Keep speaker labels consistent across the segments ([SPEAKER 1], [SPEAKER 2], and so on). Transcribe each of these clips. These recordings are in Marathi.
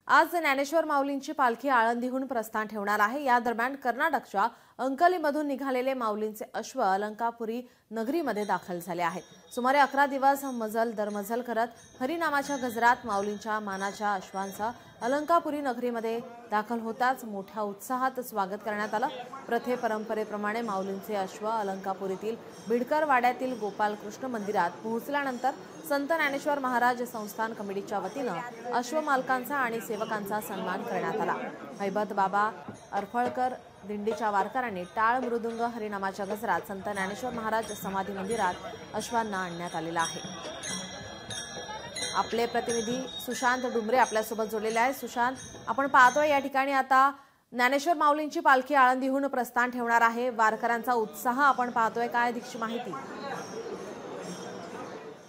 [SPEAKER 1] आज ज्ञानेश्वर माऊलींची पालखी आळंदीहून प्रस्थान ठेवणार आहे। या दरम्यान कर्नाटकच्या अंकलीमधून निघालेले माऊलींचे अश्व अलंकापुरी नगरीमध्ये दाखल झाले आहेत। सुमारे 11 दिवस मजल दरमजल करत हरिनामाच्या गजरात माऊलींच्या मानाच्या अश्वांचा अलंकापुरी नगरीमध्ये दाखल होताच मोठ्या उत्साहात स्वागत करण्यात आलं। परंपरेप्रमाणे माऊलींचे अश्व अलंकापुरीतील बिडकर वाड्यातील गोपालकृष्ण मंदिरात पोहोचल्यानंतर संत ज्ञानेश्वर महाराज संस्थान कमिटीच्या वतीने अश्व मालकांचा आणि सेवकांचा सन्मान करण्यात आला। हैबत बाबा अरफळकर दिंडीच्या वारकऱ्यांनी टाळ मृदुंग हरिनामाच्या गजरात संत ज्ञानेश्वर महाराज समाधी मंदिरात अश्वांना आणण्यात आलेला आहे। आपले प्रतिनिधी सुशांत डुमरे आपल्यासोबत जोडलेले आहेत। सुशांत, आपण पाहतोय या ठिकाणी आता ज्ञानेश्वर माऊलींची पालखी आळंदीहून प्रस्थान ठेवणार आहे। वारकऱ्यांचा उत्साह आपण पाहतोय, काय अधिकची माहिती?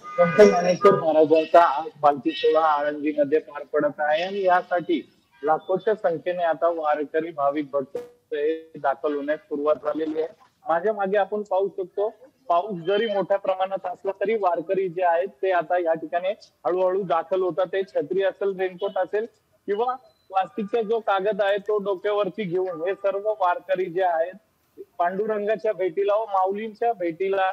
[SPEAKER 2] संत ज्ञानेश्वर महाराजांचा आज पालखी सोहळा आळंदीमध्ये पार पडत आहे आणि यासाठी लाखोच्या संख्येने आता वारकरी भाविक भक्त दाखल होण्यास सुरुवात झालेली आहे। माझ्या मागे आपण पाहू शकतो, पाऊस जरी मोठ्या प्रमाणात असला तरी वारकरी जे आहेत ते आता या ठिकाणी हळूहळू दाखल होतात। ते छत्री असेल, रेनकोट असेल किंवा प्लास्टिकचा जो कागद आहे तो डोक्यावरती घेऊन हे सर्व वारकरी जे आहेत पांडुरंगाच्या भेटीला व माऊलींच्या भेटीला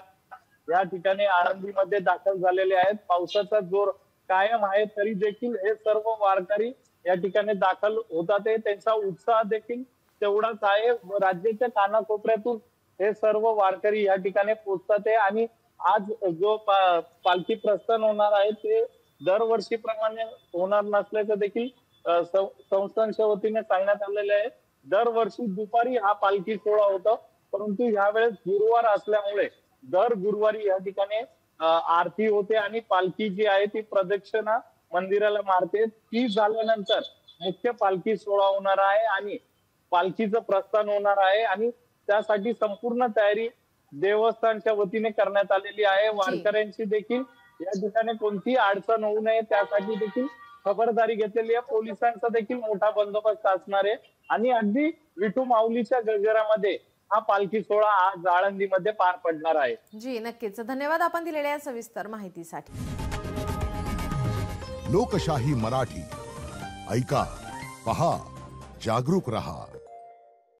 [SPEAKER 2] या ठिकाणी आळंदीमध्ये दाखल झालेले आहेत। पावसाचा जोर कायम आहे तरी देखील हे सर्व वारकरी या ठिकाणी दाखल होतात। त्यांचा उत्साह देखील तेवढाच आहे। राज्याच्या कानाकोपऱ्यातून हे सर्व वारकरी या ठिकाणी पोहोचतात आणि आज जो पालखी प्रस्थान होणार आहे ते दरवर्षीप्रमाणे होणार नसल्याचं देखील संस्थांच्या वतीने सांगण्यात आलेलं आहे। दरवर्षी दुपारी हा पालखी सोहळा होतो, परंतु यावेळेस गुरुवार असल्यामुळे दर गुरुवारी या ठिकाणी आरती होते आणि पालखी जी आहे ती प्रदक्षिणा मंदिराला मारते। ती झाल्यानंतर मुख्य पालखी सोहळा होणार आहे आणि पालखीचं प्रस्थान होणार आहे आणि त्यासाठी संपूर्ण तयारी देवस्थानच्या वतीने करण्यात आलेली आहे। वारकऱ्यांची देखील या ठिकाणी कोणतीही अडचण होऊ नये त्यासाठी देखील खबरदारी घेतलेली आहे। पोलिसांचा देखील मोठा बंदोबस्त असणार आहे आणि अगदी विठू माऊलीच्या गजरामध्ये हा पालखी सोहळा आज आळंदीमध्ये पार पडणार आहे।
[SPEAKER 1] जी नक्कीच, धन्यवाद आपण दिलेल्या सविस्तर माहितीसाठी।
[SPEAKER 3] लोकशाही मराठी ऐका, पहा, जागरूक रहा।